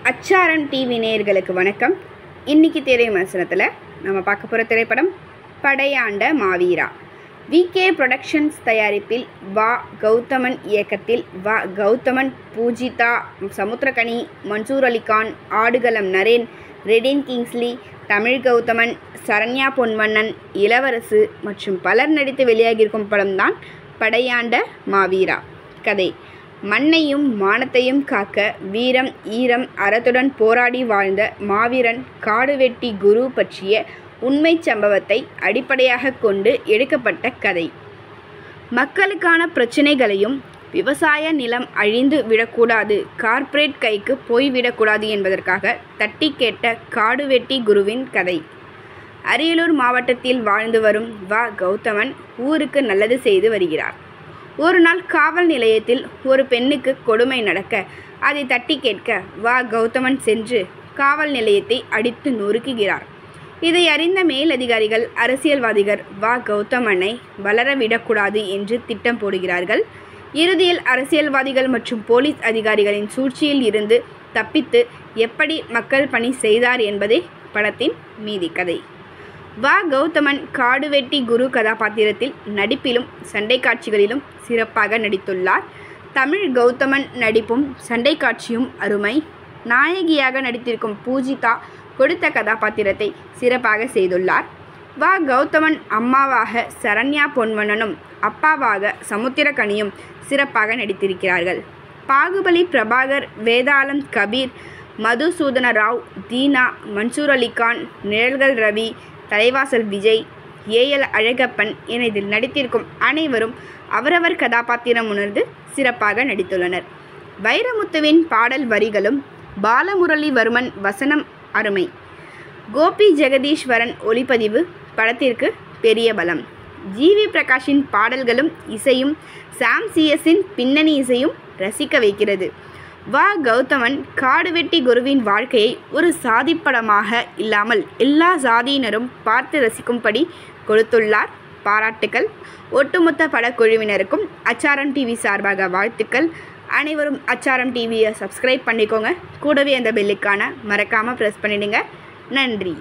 அச்சாரம் டிவி நேயர்களுக்கு வணக்கம். இன்னைக்கு திரை விமர்சனத்தில் நம்ம பார்க்க போகிற திரைப்படம் படையாண்ட மாவீரா. விகே புரொடக்ஷன்ஸ் தயாரிப்பில் வா கௌதமன் இயக்கத்தில் வா கௌதமன், பூஜிதா, சமுத்திரகனி, மன்சூர் அலிகான், ஆடுகளம் நரேன், ரெடின் கிங்ஸ்லி, தமிழ் கௌதமன், சரண்யா பொன்வண்ணன், இளவரசு மற்றும் பலர் நடித்து வெளியாகியிருக்கும் படம்தான் படையாண்ட மாவீரா. கதை: மண்ணையும் மானத்தையும் காக்க வீரம் ஈரம் அறத்துடன் போராடி வாழ்ந்த மாவீரன் காடுவெட்டி குரு பற்றிய உண்மை சம்பவத்தை அடிப்படையாக கொண்டு எடுக்கப்பட்ட கதை. மக்களுக்கான பிரச்சனைகளையும் விவசாய நிலம் அழிந்து விடக்கூடாது, கார்ப்பரேட் கைக்கு போய்விடக்கூடாது என்பதற்காக தட்டி கேட்ட காடுவெட்டி குருவின் கதை. அரியலூர் மாவட்டத்தில் வாழ்ந்து வரும் வா கௌதமன் ஊருக்கு நல்லது செய்து வருகிறார். ஒரு நாள் காவல் நிலையத்தில் ஒரு பெண்ணுக்கு கொடுமை நடக்க அதை தட்டி கேட்க வா கௌதமன் சென்று காவல் நிலையத்தை அடித்து நொறுக்குகிறார். இதை அறிந்த மேலதிகாரிகள், அரசியல்வாதிகள் வா கௌதமனை வளரவிடக்கூடாது என்று திட்டம் போடுகிறார்கள். இறுதியில் அரசியல்வாதிகள் மற்றும் போலீஸ் அதிகாரிகளின் சூழ்ச்சியில் இருந்து தப்பித்து எப்படி மக்கள் பணி செய்தார் என்பதே படத்தின் மீதி கதை. வா கௌதமன் காடுவெட்டி குரு கதாபாத்திரத்தில் நடிப்பிலும் சண்டை காட்சிகளிலும் சிறப்பாக நடித்துள்ளார். தமிழ் கௌதமன் நடிப்பும் சண்டை காட்சியும் அருமை. நாயகியாக நடித்திருக்கும் பூஜிதா கொடுத்த கதாபாத்திரத்தை சிறப்பாக செய்துள்ளார். வா கௌதமன் அம்மாவாக சரண்யா பொன்வண்ணனும் அப்பாவாக சமுத்திரகனியும் சிறப்பாக நடித்திருக்கிறார்கள். பாகுபலி பிரபாகர், வேதாளம் கபீர், மதுசூதன ராவ், தீனா, மன்சூர் அலிகான், நிழல்கள் ரவி, தலைவாசல் விஜய், ஏஎல் அழகப்பன் என இதில் நடித்திருக்கும் அனைவரும் அவரவர் கதாபாத்திரம் உணர்ந்து சிறப்பாக நடித்துள்ளனர். வைரமுத்துவின் பாடல் வரிகளும் பாலமுரளிவர்மன் வசனம் அருமை. கோபி ஜெகதீஸ்வரன் ஒளிப்பதிவு படத்திற்கு பெரிய பலம். ஜிவி பிரகாஷின் பாடல்களும் இசையும் சாம் சிஎஸின் பின்னணி இசையும் ரசிக்க வைக்கிறது. வா கௌதமன் காடுவெட்டி குருவின் வாழ்க்கையை ஒரு சாதிப்படமாக இல்லாமல் எல்லா சாதியினரும் பார்த்து ரசிக்கும்படி கொடுத்துள்ளார். பாராட்டுக்கள். ஒட்டுமொத்த படக்குழுவினருக்கும் அச்சாரம் டிவி சார்பாக வாழ்த்துக்கள். அனைவரும் அச்சாரம் டிவியை சப்ஸ்கிரைப் பண்ணிக்கோங்க. கூடவே அந்த பெல்லுக்கான மறக்காமல் ப்ரெஸ் பண்ணிடுங்க. நன்றி.